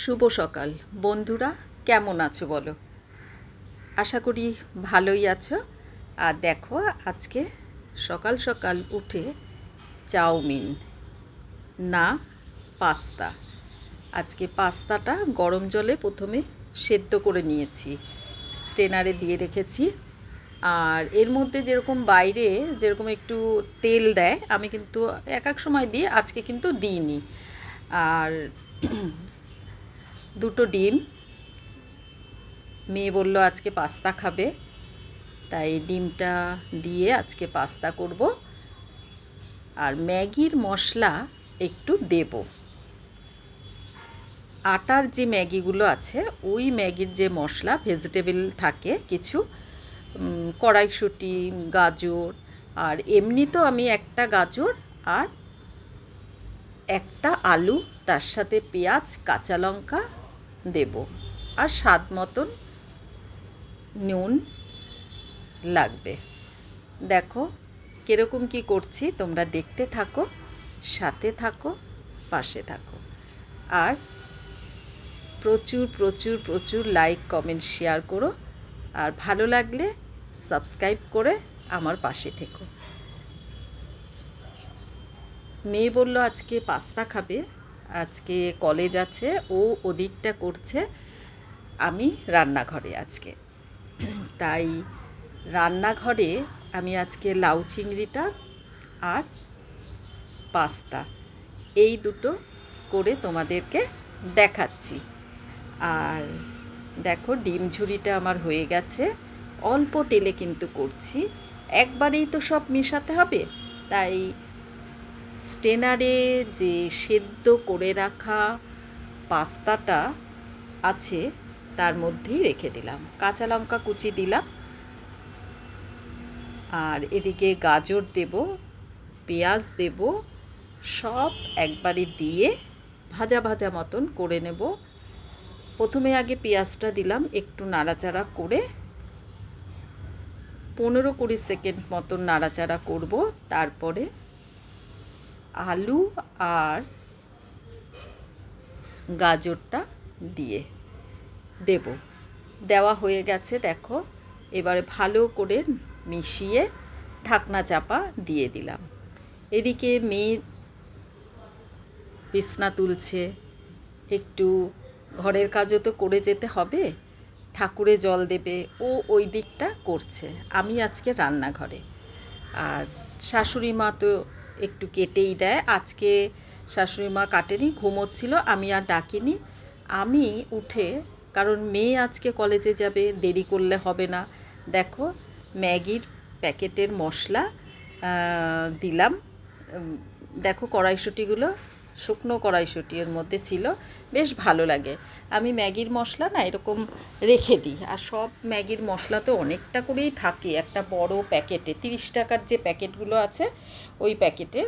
শুভ সকাল বন্ধুরা, কেমন আছো বলো? আশা করি ভালোই আছো। আর দেখো, আজকে সকাল সকাল উঠে চাউমিন না পাস্তা। আজকে পাস্তাটা গরম জলে প্রথমে সেদ্ধ করে নিয়েছি, স্টেনারে দিয়ে রেখেছি। আর এর মধ্যে যেরকম বাইরে যেরকম একটু তেল দেয়, আমি কিন্তু এক এক সময় দিই, আজকে কিন্তু দিইনি। আর দুটো ডিম, মেয়ে বলল আজকে পাস্তা খাবে, তাই ডিমটা দিয়ে আজকে পাস্তা করব। আর ম্যাগির মশলা একটু দেব। আটার যে ম্যাগিগুলো আছে, ওই ম্যাগির যে মশলা ভেজিটেবল থাকে কিছু, কড়াইশুঁটি, গাজর, আর এমনি তো আমি একটা গাজর আর একটা আলু, তার সাথে পেঁয়াজ, কাঁচা লঙ্কা দেব। আর স্বাদ মতন নুন লাগবে। দেখো কীরকম কী করছি, তোমরা দেখতে থাকো, সাথে থাকো, পাশে থাকো। আর প্রচুর প্রচুর প্রচুর লাইক, কমেন্ট, শেয়ার করো। আর ভালো লাগলে সাবস্ক্রাইব করে আমার পাশে থেকো। মেয়ে বলল আজকে পাস্তা খাবে, আজকে কলেজ আছে, ও ওদিকটা করছে, আমি রান্নাঘরে আজকে। তাই রান্নাঘরে আমি আজকে লাউ চিংড়িটা আর পাস্তা এই দুটো করে তোমাদেরকে দেখাচ্ছি। আর দেখো ডিম ঝুড়িটা আমার হয়ে গেছে, অল্প তেলে কিন্তু করছি, একবারেই তো সব মেশাতে হবে। তাই স্টেনারে যে সেদ্ধ করে রাখা পাস্তাটা আছে তার মধ্যেই রেখে দিলাম, কাঁচা লঙ্কা কুচি দিলাম, আর এদিকে গাজর দেব, পেঁয়াজ দেব, সব একবারে দিয়ে ভাজা ভাজা মতন করে নেব। প্রথমে আগে পেঁয়াজটা দিলাম, একটু নাড়াচাড়া করে 15-20 সেকেন্ড মতন নাড়াচাড়া করব। তারপরে আলু আর গাজরটা দিয়ে দেব। দেওয়া হয়ে গেছে দেখো, এবারে ভালো করে মিশিয়ে ঢাকনা চাপা দিয়ে দিলাম। এদিকে মেয়ে বিছনা তুলছে, একটু ঘরের কাজও তো করে যেতে হবে, ঠাকুরে জল দেবে, ও ওই দিকটা করছে, আমি আজকে রান্নাঘরে। আর শাশুড়ি মা তো একটু কেটেই দেয়, আজকে শাশুড়ি মা কাটেনি, ঘুমোচ্ছিল, আমি আর ডাকিনি। আমি উঠে, কারণ মেয়ে আজকে কলেজে যাবে, দেরি করলে হবে না, দেখো ম্যাগির প্যাকেটের মশলা দিলাম। দেখো কড়াইশুঁটিগুলো শুকনো কড়াইশুঁটি এর মধ্যে ছিল, বেশ ভালো লাগে। আমি ম্যাগির মশলা না এরকম রেখে দিই, আর সব ম্যাগির মশলা তো অনেকটা করেই থাকে একটা বড় প্যাকেটে, 30 টাকার যে প্যাকেটগুলো আছে ওই প্যাকেটে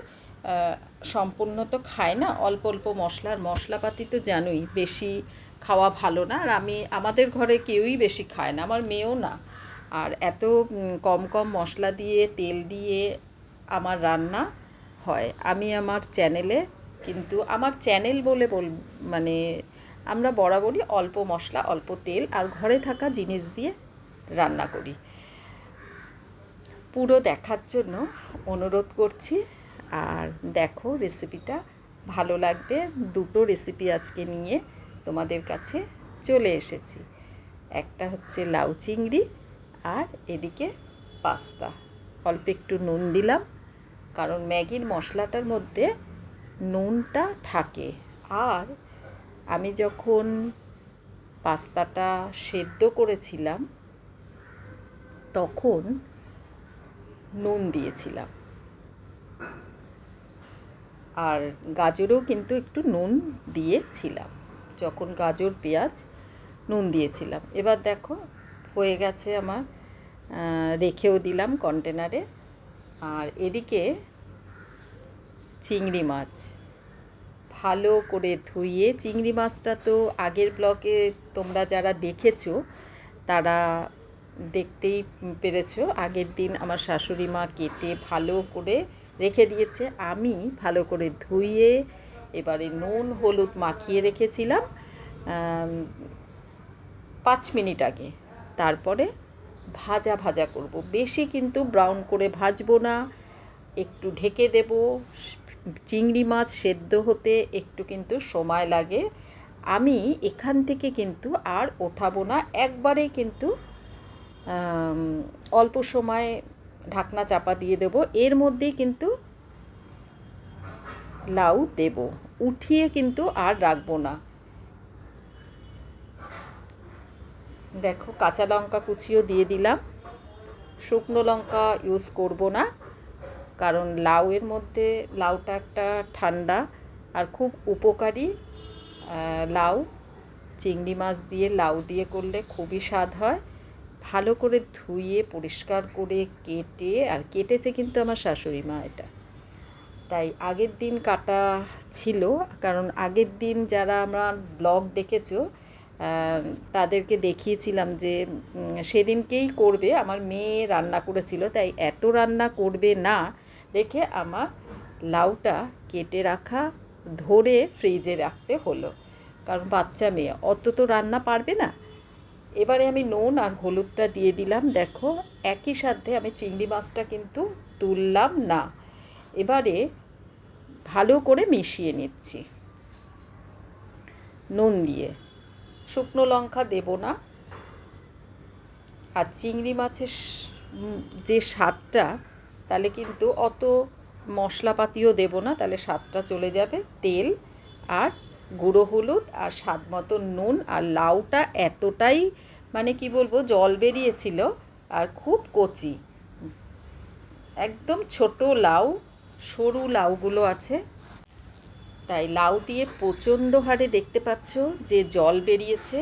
সম্পূর্ণ তো খায় না, অল্প অল্প মশলার মশলাপাতি তো জানোই বেশি খাওয়া ভালো না। আর আমাদের ঘরে কেউই বেশি খায় না, আমার মেয়েও না। আর এত কম কম মশলা দিয়ে তেল দিয়ে আমার রান্না হয়। আমি আমার চ্যানেলে, কিন্তু আমার চ্যানেল বলে মানে আমরা বরাবরই অল্প মশলা, অল্প তেল আর ঘরে থাকা জিনিস দিয়ে রান্না করি। পুরো দেখার জন্য অনুরোধ করছি। আর দেখো রেসিপিটা ভালো লাগবে। দুটো রেসিপি আজকে নিয়ে তোমাদের কাছে চলে এসেছি, একটা হচ্ছে লাউ চিংড়ি, আর এদিকে পাস্তা। অল্প একটু নুন দিলাম, কারণ ম্যাগির মশলাটার মধ্যে নুনটা থাকে। আর আমি যখন পাস্তাটা সেদ্ধ করেছিলাম তখন নুন দিয়েছিলাম, আর গাজরেও কিন্তু একটু নুন দিয়েছিলাম, যখন গাজর পেঁয়াজ নুন দিয়েছিলাম। এবার দেখো হয়ে গেছে আমার, রেখেও দিলাম কন্টেনারে। আর এদিকে চিংড়ি মাছ ভালো করে ধুয়ে, চিংড়ি মাছটা তো আগের ব্লগে তোমরা যারা দেখেছো তারা দেখতেই পেরেছো, আগের দিন আমার শাশুড়ি মা কেটে ভালো করে রেখে দিয়েছে, আমি ভালো করে ধুয়ে এবারে নুন হলুদ মাখিয়ে রেখেছিলাম। 5 মিনিট আগে। তারপরে ভাজা ভাজা করব, বেশি কিন্তু ব্রাউন করে ভাজবো না, একটু ঢেকে দেব। চিংড়ি মাছ সেদ্ধ হতে একটু কিন্তু সময় লাগে। আমি এখান থেকে কিন্তু আর ওঠাবো না, একবারেই কিন্তু অল্প সময় ঢাকনা চাপা দিয়ে দেব। এর মধ্যেই কিন্তু লাউ দেব, উঠিয়ে কিন্তু আর রাখবো না। দেখো কাঁচা লঙ্কা কুচিও দিয়ে দিলাম, শুকনো লঙ্কা ইউজ করব না, কারণ লাউয়ের মধ্যে লাউটা একটা ঠান্ডা আর খুব উপকারী। লাউ চিংড়ি মাছ দিয়ে লাউ দিয়ে করলে খুবই স্বাদ হয়। ভালো করে ধুয়ে পরিষ্কার করে কেটে, আর কেটেছে কিন্তু আমার শাশুড়ি মা এটা, তাই আগের দিন কাটা ছিল, কারণ আগের দিন যারা আমরা ব্লগ দেখেছো তাদেরকে দেখিয়েছিলাম যে সেদিনকেই করবে, আমার মেয়ে রান্না করেছিল, তাই এত রান্না করবে না দেখে আমার লাউটা কেটে রাখা, ধরে ফ্রিজে রাখতে হলো, কারণ বাচ্চা মেয়ে অত তো রান্না পারবে না। এবারে আমি নুন আর হলুদটা দিয়ে দিলাম। দেখো একই সাথে আমি চিংড়ি মাছটা কিন্তু তুললাম না, এবারে ভালো করে মিশিয়ে নিচ্ছি নুন দিয়ে। শুকনো লঙ্কা দেব না। আর চিংড়ি মাছের যে স্বাদটা, তাহলে কিন্তু অত মশলাপাতিও দেব না, তাহলে স্বাদটা চলে যাবে। তেল আর গুঁড়ো হলুদ আর স্বাদ মতো নুন। আর লাউটা এতটাই মানে কি বলবো, জল বেরিয়েছিল, আর খুব কচি, একদম ছোট লাউ, সরু লাউগুলো আছে, তাই লাউ দিয়ে প্রচণ্ড হারে দেখতে পাচ্ছ যে জল বেরিয়েছে।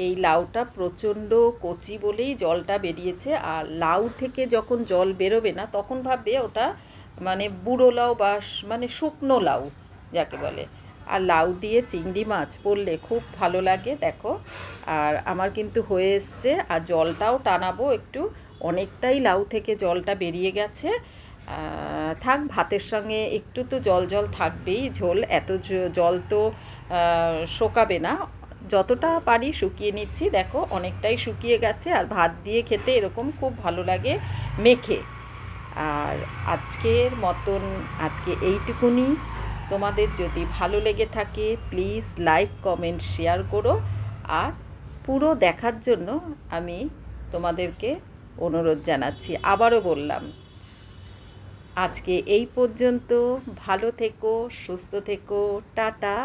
এই লাউটা প্রচণ্ড কচি বলেই জলটা বেরিয়েছে। আর লাউ থেকে যখন জল বেরোবে না, তখন ভাববে ওটা মানে বুড়ো লাউ বা মানে শুকনো লাউ যাকে বলে। আর লাউ দিয়ে চিংড়ি মাছ পড়লে খুব ভালো লাগে। দেখো আর আমার কিন্তু হয়ে এসছে, আর জলটাও টানাবো একটু, অনেকটাই লাউ থেকে জলটা বেরিয়ে গেছে। থাক, ভাতের সঙ্গে একটু তো জল জল থাকবেই, ঝোল এত জল তো শোকাবে না, যতটা পারি শুকিয়ে নিচ্ছি। দেখো অনেকটাই শুকিয়ে গেছে, আর ভাত দিয়ে খেতে এরকম খুব ভালো লাগে মেখে। আর আজকের মতন আজকে এইটুকুনি। তোমাদের যদি ভালো লেগে থাকে প্লিজ লাইক কমেন্ট শেয়ার করো, আর পুরো দেখার জন্য আমি তোমাদেরকে অনুরোধ জানাচ্ছি। আবারও বললাম, আজকে এই পর্যন্ত। ভালো থেকো, সুস্থ থেকো, টাটা।